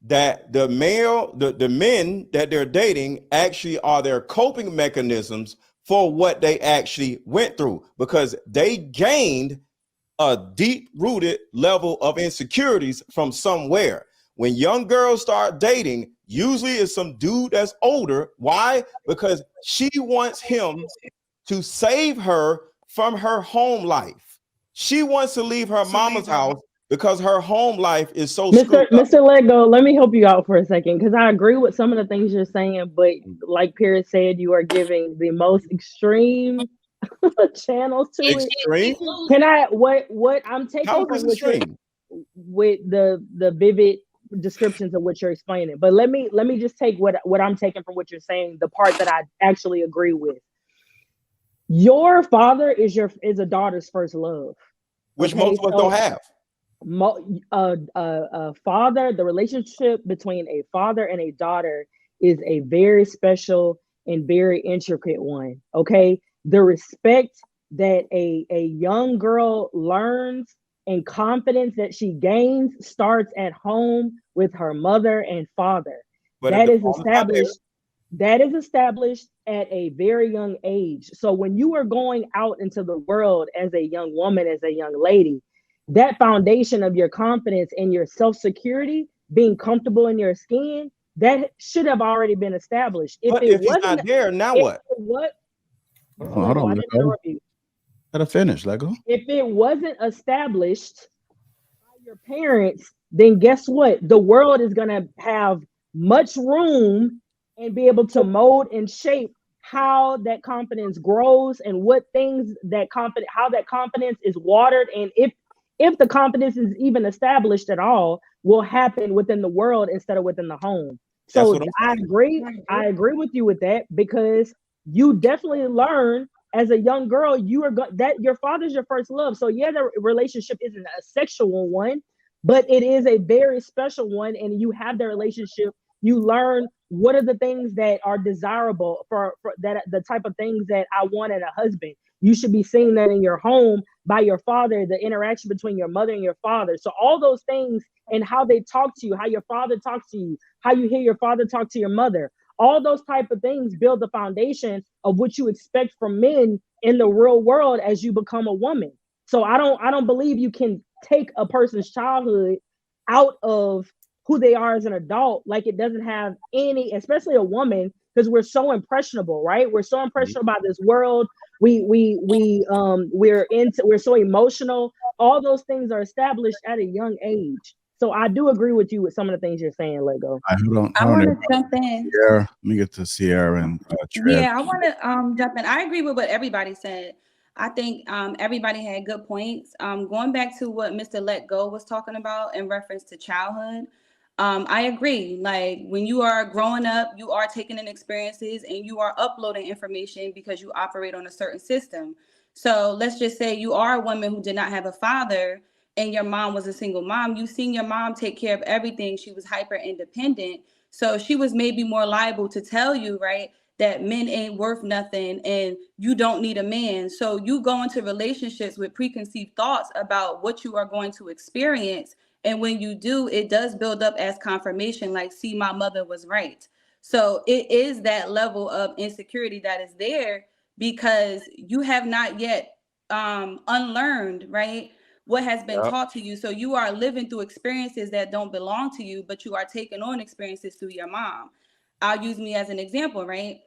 that the men that they're dating actually are their coping mechanisms for what they actually went through, because they gained a deep rooted level of insecurities from somewhere. When young girls start dating, usually it's some dude that's older. Why? Because she wants him to save her from her home life. She wants to leave her mama's house because her home life is so screwed up. Mr. Lego, let me help you out for a second because I agree with some of the things you're saying, but like Pierce said, you are giving the most extreme channels to it. Extreme? Can I what I'm How taking is this from what you're extreme? with the vivid descriptions of what you're explaining, but let me just take what I'm taking from what you're saying, the part that I actually agree with. Your father is a daughter's first love. Which Okay, most of us don't so have. father, the relationship between a father and a daughter is a very special and very intricate one. Okay, the respect that a young girl learns and confidence that she gains starts at home with her mother and father. But if That the is father's not there, established. That is established at a very young age. So when you are going out into the world as a young woman, as a young lady, that foundation of your confidence and your self-security, being comfortable in your skin, that should have already been established. If but it if he's wasn't, not there, now if what? it what, Mr. Hold Lego, on, I let didn't go. interrupt you. Gotta finish, Lego. If it wasn't established by your parents, then guess what? The world is going to have much room and be able to mold and shape how that confidence grows and what things that confidence, how that confidence is watered, and if the confidence is even established at all, will happen within the world instead of within the home. That's So what I'm I saying. agree. I agree with you with that because you definitely learn as a young girl, that your father's your first love. So yeah, the relationship isn't a sexual one, but it is a very special one. And you have the relationship. You learn what are the things that are desirable for that, the type of things that I want in a husband. You should be seeing that in your home by your father, the interaction between your mother and your father. So all those things and how they talk to you, how your father talks to you, how you hear your father talk to your mother, all those type of things build the foundation of what you expect from men in the real world as you become a woman. So I don't believe you can take a person's childhood out of who they are as an adult, like it doesn't have any, especially a woman, because we're so impressionable, right? We're so impressionable by this world. We're so emotional. All those things are established at a young age. So I do agree with you with some of the things you're saying, Lego. All right, hold on, I hold on. want to jump in. Sierra. Let me get to Sierra and Trev. Yeah, I want to jump in. I agree with what everybody said. I think everybody had good points. Going back to what Mr. Let Go was talking about in reference to childhood, I agree. Like when you are growing up, you are taking in experiences and you are uploading information because you operate on a certain system. So let's just say you are a woman who did not have a father and your mom was a single mom. You seen your mom take care of everything. She was hyper independent. So she was maybe more liable to tell you, right, that men ain't worth nothing and you don't need a man. So you go into relationships with preconceived thoughts about what you are going to experience. And when you do, it does build up as confirmation, like, see, my mother was right. So it is that level of insecurity that is there because you have not yet unlearned, right, what has been Yep. taught to you. So you are living through experiences that don't belong to you, but you are taking on experiences through your mom. I'll use me as an example, right?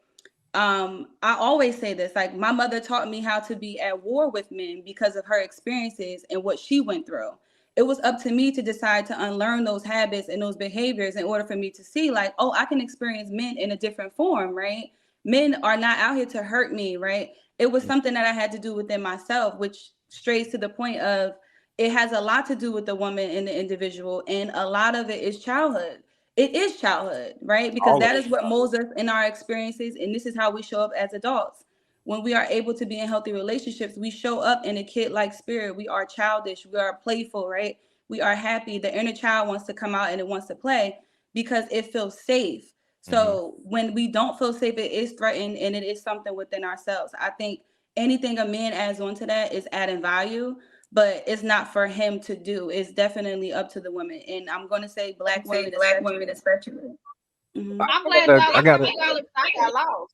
I always say this, like my mother taught me how to be at war with men because of her experiences and what she went through. It was up to me to decide to unlearn those habits and those behaviors in order for me to see like, oh, I can experience men in a different form, right? Men are not out here to hurt me, right? It was something that I had to do within myself, which strays to the point of it has a lot to do with the woman and the individual, and a lot of it is childhood. It is childhood, right? Because All of that it. is what molds us in our experiences, and this is how we show up as adults. When we are able to be in healthy relationships, we show up in a kid-like spirit. We are childish, we are playful, right? We are happy. The inner child wants to come out and it wants to play because it feels safe. Mm-hmm. So when we don't feel safe, it is threatened and it is something within ourselves. I think anything a man adds on to that is adding value. but it's not for him to do. It's definitely up to the women, and I'm going to say black women especially. Mm-hmm. I'm glad y'all got lost.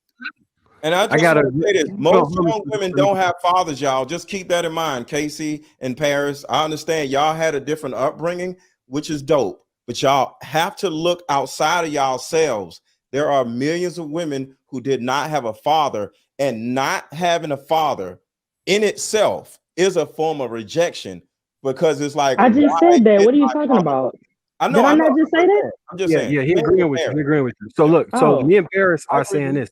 And I just want to say this: most young women don't have fathers, y'all. Just keep that in mind, Casey and Paris. I understand y'all had a different upbringing, which is dope, but y'all have to look outside of yourselves. There are millions of women who did not have a father, and not having a father in itself is a form of rejection, because it's like, I just said that. What are you talking about? I know. Did I not just say that? I'm just saying. Yeah, he agreeing with you. He agreeing with you. So look, so me and Paris are saying this.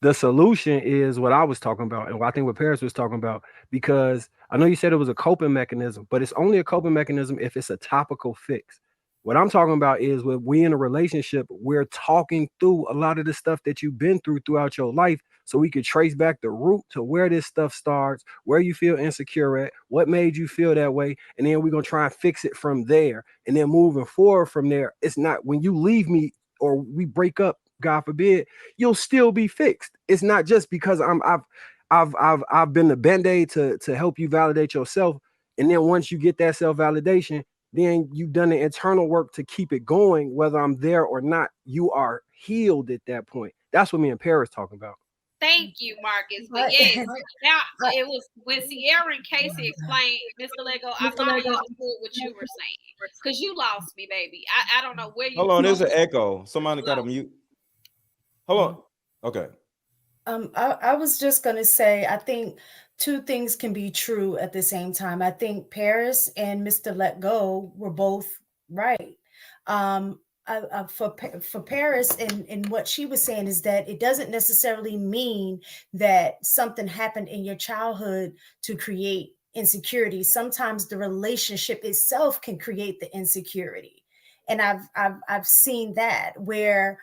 The solution is what I was talking about, and I think what Paris was talking about, because I know you said it was a coping mechanism, but it's only a coping mechanism if it's a topical fix. What I'm talking about is when we in a relationship, we're talking through a lot of the stuff that you've been through throughout your life, so we could trace back the root to where this stuff starts, where you feel insecure at, what made you feel that way, and then we're gonna try and fix it from there. And then moving forward from there, it's not when you leave me or we break up, God forbid, you'll still be fixed. It's not just because I've been the band-aid to help you validate yourself. And then once you get that self-validation, then you've done the internal work to keep it going, whether I'm there or not. You are healed at that point. That's what me and Paris talking about. Thank you, Marcus. But yes, now it was when Sierra and Casey explained, Mr. Lego, I finally understood what you were saying. Because you lost me, baby. I don't know where you Hold on, there's an echo. Somebody got to mute. Hold on. Okay. I was just gonna say, I think two things can be true at the same time. I think Paris and Mr. Let Go were both right. For Paris and what she was saying is that it doesn't necessarily mean that something happened in your childhood to create insecurity. Sometimes the relationship itself can create the insecurity, and I've seen that where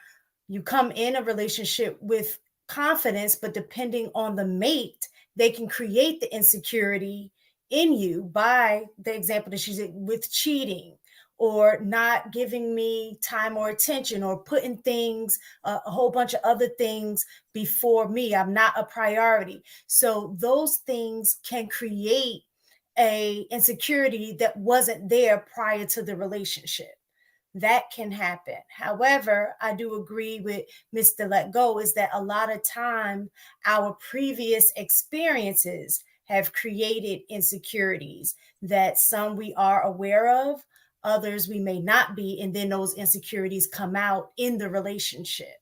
you come in a relationship with confidence, but depending on the mate, they can create the insecurity in you by the example that she's with cheating or not giving me time or attention or putting things, a whole bunch of other things before me. I'm not a priority. So those things can create a insecurity that wasn't there prior to the relationship. That can happen. However, I do agree with Mr. Let Go is that a lot of time our previous experiences have created insecurities that some we are aware of, others we may not be, and then those insecurities come out in the relationship.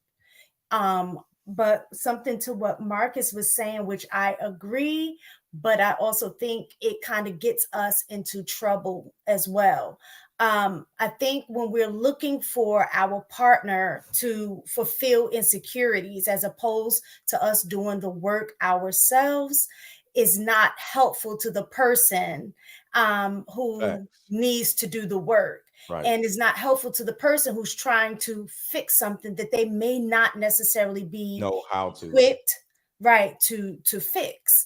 But something to what Marcus was saying, which I agree, but I also think it kind of gets us into trouble as well. I think when we're looking for our partner to fulfill insecurities as opposed to us doing the work ourselves is not helpful to the person who needs to do the work. Right. And is not helpful to the person who's trying to fix something that they may not necessarily be know how to equipped, right, to fix.